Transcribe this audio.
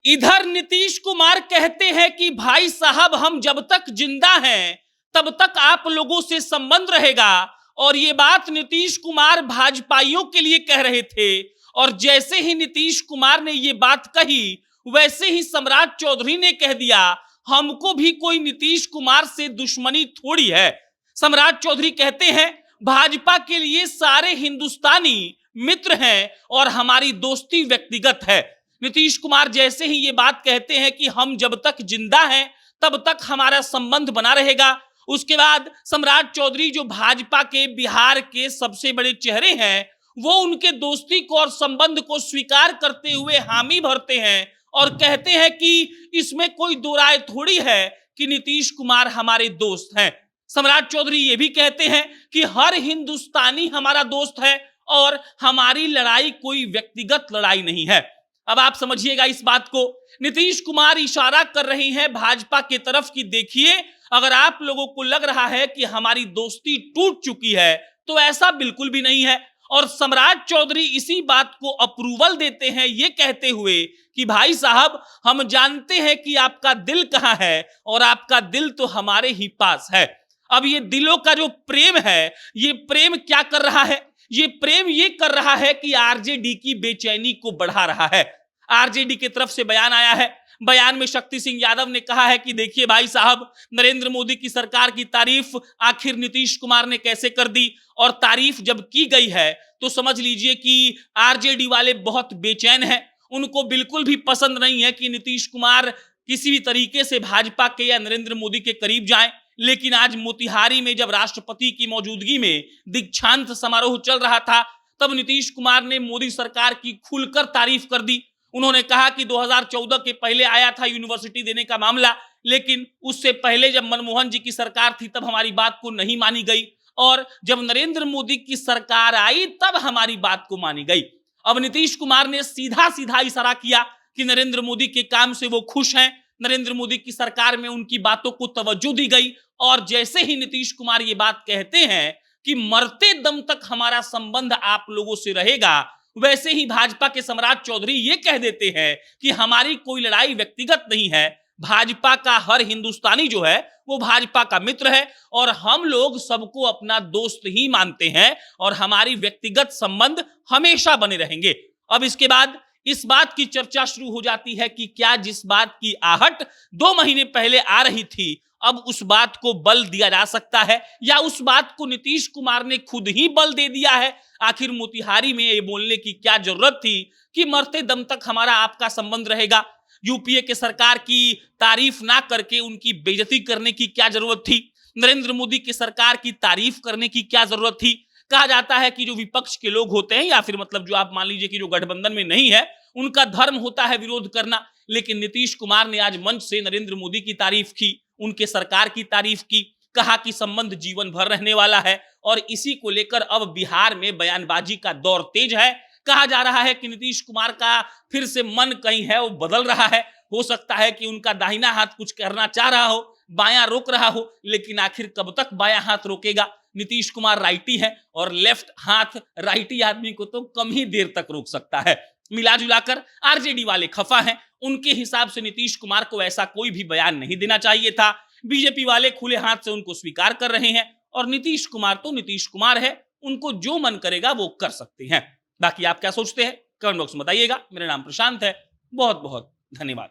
इधर नीतीश कुमार कहते हैं कि भाई साहब हम जब तक जिंदा हैं तब तक आप लोगों से संबंध रहेगा। और ये बात नीतीश कुमार भाजपाइयों के लिए कह रहे थे। और जैसे ही नीतीश कुमार ने ये बात कही वैसे ही सम्राट चौधरी ने कह दिया हमको भी कोई नीतीश कुमार से दुश्मनी थोड़ी है। सम्राट चौधरी कहते हैं भाजपा के लिए सारे हिंदुस्तानी मित्र हैं और हमारी दोस्ती व्यक्तिगत है। नीतीश कुमार जैसे ही ये बात कहते हैं कि हम जब तक जिंदा हैं तब तक हमारा संबंध बना रहेगा, उसके बाद सम्राट चौधरी जो भाजपा के बिहार के सबसे बड़े चेहरे हैं वो उनके दोस्ती को और संबंध को स्वीकार करते हुए हामी भरते हैं और कहते हैं कि इसमें कोई दो राय थोड़ी है कि नीतीश कुमार हमारे दोस्त हैं। सम्राट चौधरी ये भी कहते हैं कि हर हिंदुस्तानी हमारा दोस्त है और हमारी लड़ाई कोई व्यक्तिगत लड़ाई नहीं है। अब आप समझिएगा इस बात को, नीतीश कुमार इशारा कर रहे हैं भाजपा की तरफ कि देखिए अगर आप लोगों को लग रहा है कि हमारी दोस्ती टूट चुकी है तो ऐसा बिल्कुल भी नहीं है। और सम्राट चौधरी इसी बात को अप्रूवल देते हैं ये कहते हुए कि भाई साहब हम जानते हैं कि आपका दिल कहां है और आपका दिल तो हमारे ही पास है। अब ये दिलों का जो प्रेम है ये प्रेम क्या कर रहा है, ये प्रेम ये कर रहा है कि आरजेडी की बेचैनी को बढ़ा रहा है। आरजेडी की तरफ से बयान आया है, बयान में शक्ति सिंह यादव ने कहा है कि देखिए भाई साहब नरेंद्र मोदी की सरकार की तारीफ आखिर नीतीश कुमार ने कैसे कर दी। और तारीफ जब की गई है तो समझ लीजिए कि आरजेडी वाले बहुत बेचैन हैं, उनको बिल्कुल भी पसंद नहीं है कि नीतीश कुमार किसी भी तरीके से भाजपा के या नरेंद्र मोदी के करीब जाएं। लेकिन आज मोतिहारी में जब राष्ट्रपति की मौजूदगी में दीक्षांत समारोह चल रहा था तब नीतीश कुमार ने मोदी सरकार की खुलकर तारीफ कर दी। उन्होंने कहा कि 2014 के पहले आया था यूनिवर्सिटी देने का मामला, लेकिन उससे पहले जब मनमोहन जी की सरकार थी तब हमारी बात को नहीं मानी गई और जब नरेंद्र मोदी की सरकार आई तब हमारी बात को मानी गई। अब नीतीश कुमार ने सीधा सीधा इशारा किया कि नरेंद्र मोदी के काम से वो खुश हैं, नरेंद्र मोदी की सरकार में उनकी बातों को तवज्जो दी गई। और जैसे ही नीतीश कुमार ये बात कहते हैं कि मरते दम तक हमारा संबंध आप लोगों से रहेगा, वैसे ही भाजपा के सम्राट चौधरी ये कह देते हैं कि हमारी कोई लड़ाई व्यक्तिगत नहीं है, भाजपा का हर हिंदुस्तानी जो है वो भाजपा का मित्र है और हम लोग सबको अपना दोस्त ही मानते हैं और हमारी व्यक्तिगत संबंध हमेशा बने रहेंगे। अब इसके बाद इस बात की चर्चा शुरू हो जाती है कि क्या जिस बात की आहट 2 महीने पहले आ रही थी अब उस बात को बल दिया जा सकता है या उस बात को नीतीश कुमार ने खुद ही बल दे दिया है। आखिर मोतिहारी में ये बोलने की क्या जरूरत थी कि मरते दम तक हमारा आपका संबंध रहेगा। यूपीए के सरकार की तारीफ ना करके उनकी बेइज्जती करने की क्या जरूरत थी, नरेंद्र मोदी की सरकार की तारीफ करने की क्या जरूरत थी। कहा जाता है कि जो विपक्ष के लोग होते हैं या फिर मतलब जो आप मान लीजिए कि जो गठबंधन में नहीं है उनका धर्म होता है विरोध करना, लेकिन नीतीश कुमार ने आज मंच से नरेंद्र मोदी की तारीफ की, उनके सरकार की तारीफ की, कहा कि संबंध जीवन भर रहने वाला है और इसी को लेकर अब बिहार में बयानबाजी का दौर तेज है। कहा जा रहा है कि नीतीश कुमार का फिर से मन कहीं है वो बदल रहा है, हो सकता है कि उनका दाहिना हाथ कुछ करना चाह रहा हो, बायां रोक रहा हो, लेकिन आखिर कब तक बायां हाथ रोकेगा। नीतीश कुमार राइटी है और लेफ्ट हाथ राइटी आदमी को तो कम ही देर तक रोक सकता है। मिला जुलाकर आरजेडी वाले खफा हैं, उनके हिसाब से नीतीश कुमार को ऐसा कोई भी बयान नहीं देना चाहिए था। बीजेपी वाले खुले हाथ से उनको स्वीकार कर रहे हैं और नीतीश कुमार तो नीतीश कुमार है, उनको जो मन करेगा वो कर सकते हैं। बाकी आप क्या सोचते हैं कमेंट बॉक्स में बताइएगा। मेरा नाम प्रशांत है, बहुत बहुत धन्यवाद।